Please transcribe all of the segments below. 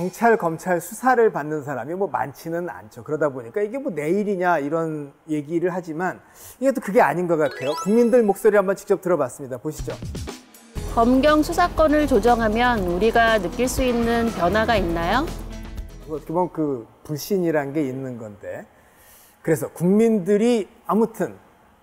경찰, 검찰 수사를 받는 사람이 뭐 많지는 않죠. 그러다 보니까 이게 뭐 내 일이냐 이런 얘기를 하지만 이게 또 그게 아닌 것 같아요. 국민들 목소리 한번 직접 들어봤습니다. 보시죠. 검경 수사권을 조정하면 우리가 느낄 수 있는 변화가 있나요? 어떻게 보면 그 불신이란 게 있는 건데, 그래서 국민들이 아무튼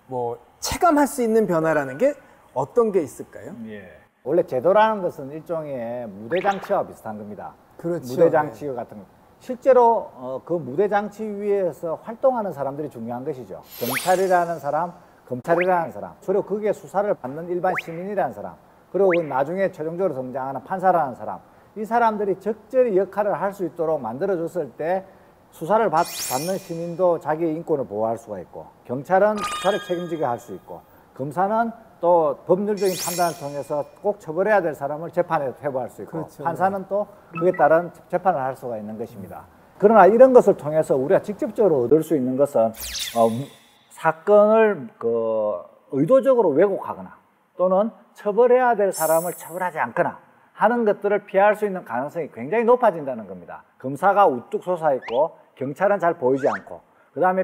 뭐 체감할 수 있는 변화라는 게 어떤 게 있을까요? 예. 원래 제도라는 것은 일종의 무대장치와 비슷한 겁니다. 그렇죠. 무대장치 같은 거. 실제로 그 무대장치 위에서 활동하는 사람들이 중요한 것이죠. 경찰이라는 사람, 검찰이라는 사람, 그리고 거기에 수사를 받는 일반 시민이라는 사람, 그리고 나중에 최종적으로 등장하는 판사라는 사람, 이 사람들이 적절히 역할을 할 수 있도록 만들어줬을 때 수사를 받는 시민도 자기의 인권을 보호할 수가 있고, 경찰은 수사를 책임지게 할 수 있고, 검사는 또 법률적인 판단을 통해서 꼭 처벌해야 될 사람을 재판에 회부할 수 있고, 그렇죠. 판사는 또 그에 따른 재판을 할 수가 있는 것입니다. 그러나 이런 것을 통해서 우리가 직접적으로 얻을 수 있는 것은 사건을 의도적으로 왜곡하거나 또는 처벌해야 될 사람을 처벌하지 않거나 하는 것들을 피할 수 있는 가능성이 굉장히 높아진다는 겁니다. 검사가 우뚝 솟아있고 경찰은 잘 보이지 않고, 그 다음에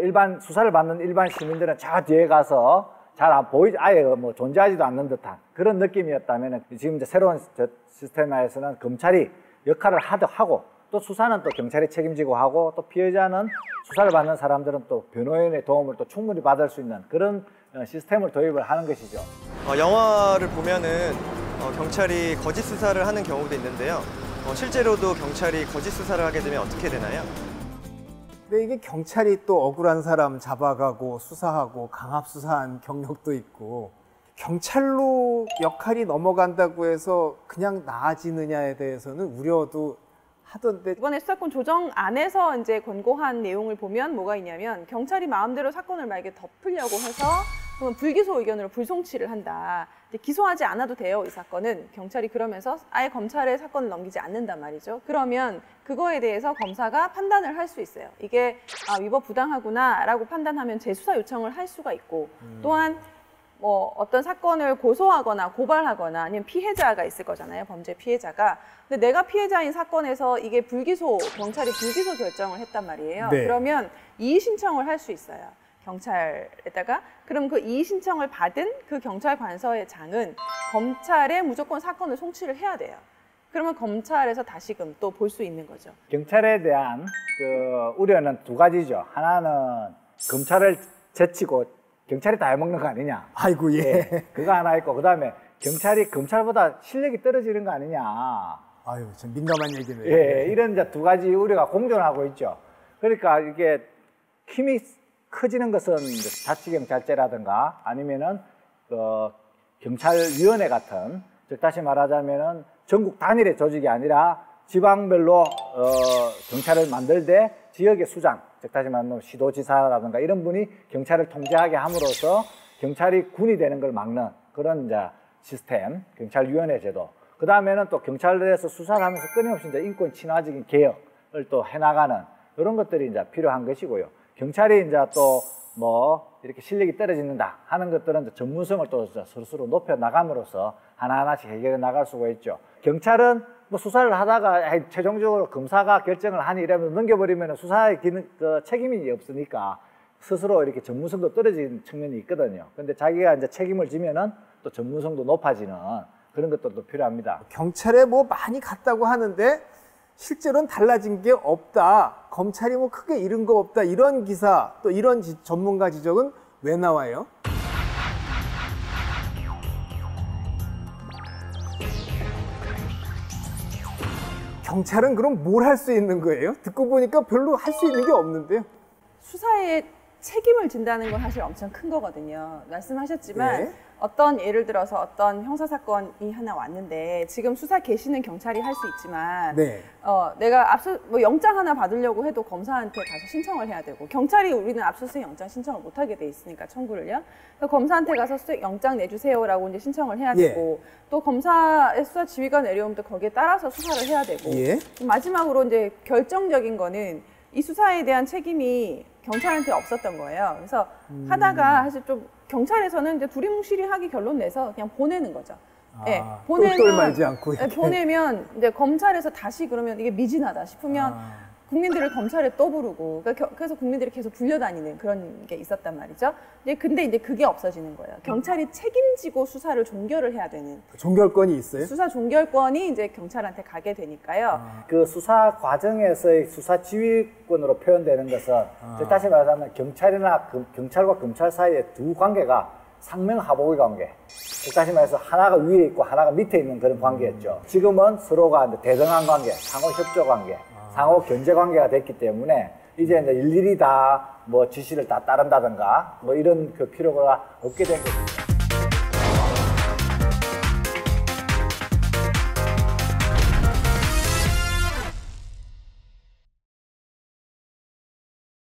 일반 수사를 받는 일반 시민들은 저 뒤에 가서 잘 안 보이지, 아예 뭐 존재하지도 않는 듯한 그런 느낌이었다면, 지금 이제 새로운 시스템에서는 검찰이 역할을 하고 또 수사는 또 경찰이 책임지고 하고, 또 피해자는 수사를 받는 사람들은 또 변호인의 도움을 또 충분히 받을 수 있는 그런 시스템을 도입을 하는 것이죠. 영화를 보면은 경찰이 거짓 수사를 하는 경우도 있는데요. 실제로도 경찰이 거짓 수사를 하게 되면 어떻게 되나요? 근데 이게 경찰이 또 억울한 사람 잡아가고 수사하고 강압 수사한 경력도 있고, 경찰로 역할이 넘어간다고 해서 그냥 나아지느냐에 대해서는 우려도 하던데, 이번에 수사권 조정 안에서 이제 권고한 내용을 보면 뭐가 있냐면, 경찰이 마음대로 사건을 만약에 덮으려고 해서 그러면 불기소 의견으로 불송치를 한다. 기소하지 않아도 돼요, 이 사건은. 경찰이 그러면서 아예 검찰에 사건을 넘기지 않는단 말이죠. 그러면 그거에 대해서 검사가 판단을 할 수 있어요. 이게 위법 부당하구나라고 판단하면 재수사 요청을 할 수가 있고, 또한 뭐 어떤 사건을 고소하거나 고발하거나 아니면 피해자가 있을 거잖아요, 범죄 피해자가. 근데 내가 피해자인 사건에서 이게 경찰이 불기소 결정을 했단 말이에요. 네. 그러면 이의 신청을 할 수 있어요, 경찰에다가. 그럼 그 이의 신청을 받은 그 경찰 관서의 장은 검찰에 무조건 사건을 송치를 해야 돼요. 그러면 검찰에서 다시금 또 볼 수 있는 거죠. 경찰에 대한 우려는 두 가지죠. 하나는 검찰을 제치고 경찰이 다 해먹는 거 아니냐. 아이고, 예. 예, 그거 하나 있고, 그 다음에 경찰이 검찰보다 실력이 떨어지는 거 아니냐. 아유, 좀 민감한 얘기네요. 예, 이런 이제 두 가지 우려가 공존하고 있죠. 그러니까 이게 힘이 커지는 것은 자치경찰제라든가 아니면은 경찰위원회 같은, 즉 다시 말하자면은 전국 단일의 조직이 아니라 지방별로 경찰을 만들되 지역의 수장, 즉 다시 말하면 시도지사라든가 이런 분이 경찰을 통제하게 함으로써 경찰이 군이 되는 걸 막는 그런 이제 시스템, 경찰위원회 제도. 그 다음에는 또 경찰에서 수사를 하면서 끊임없이 이제 인권 친화적인 개혁을 또 해나가는 이런 것들이 이제 필요한 것이고요. 경찰이 이제 또 뭐 이렇게 실력이 떨어진다 하는 것들은 이제 전문성을 또 스스로 높여 나감으로써 하나하나씩 해결해 나갈 수가 있죠. 경찰은 뭐 수사를 하다가 최종적으로 검사가 결정을 하니 이러면 넘겨버리면 수사의 책임이 없으니까 스스로 이렇게 전문성도 떨어지는 측면이 있거든요. 근데 자기가 이제 책임을 지면은 또 전문성도 높아지는 그런 것들도 필요합니다. 경찰에 뭐 많이 갔다고 하는데 실제로는 달라진 게 없다, 검찰이 뭐 크게 잃은 거 없다, 이런 기사, 또 이런 전문가 지적은 왜 나와요? 경찰은 그럼 뭘 할 수 있는 거예요? 듣고 보니까 별로 할 수 있는 게 없는데요. 수사에 책임을 진다는 건 사실 엄청 큰 거거든요. 말씀하셨지만 네. 어떤 예를 들어서 어떤 형사사건이 하나 왔는데 지금 수사 계시는 경찰이 할 수 있지만 네. 내가 영장 하나 받으려고 해도 검사한테 가서 신청을 해야 되고, 경찰이 우리는 압수수색 영장 신청을 못 하게 돼 있으니까 청구를요. 그래서 검사한테 가서 영장 내주세요라고 이제 신청을 해야 되고, 또 검사의 수사 지휘가 내려오면 또 거기에 따라서 수사를 해야 되고, 마지막으로 이제 결정적인 거는 이 수사에 대한 책임이 경찰한테 없었던 거예요. 그래서 하다가 사실 좀 경찰에서는 이제 두리뭉실하게 결론 내서 그냥 보내는 거죠. 예, 똘똘 말지 않고 예, 이렇게. 보내면 이제 검찰에서 다시 그러면 이게 미진하다 싶으면 국민들을 검찰에 또 부르고 그래서 국민들이 계속 불려다니는 그런 게 있었단 말이죠. 근데 이제 그게 없어지는 거예요. 경찰이 책임지고 수사를 종결을 해야 되는 종결권이 있어요? 수사 종결권이 이제 경찰한테 가게 되니까요. 그 수사 과정에서의 수사 지휘권으로 표현되는 것은 즉 다시 말하자면 경찰이나 경찰과 검찰 사이의 두 관계가 상명하복의 관계. 즉 다시 말해서 하나가 위에 있고 하나가 밑에 있는 그런 관계였죠. 지금은 서로가 이제 대등한 관계, 상호 협조 관계, 상호 견제 관계가 됐기 때문에 이제 일일이 다 뭐 지시를 다 따른다든가 뭐 이런 그 필요가 없게 된 거죠.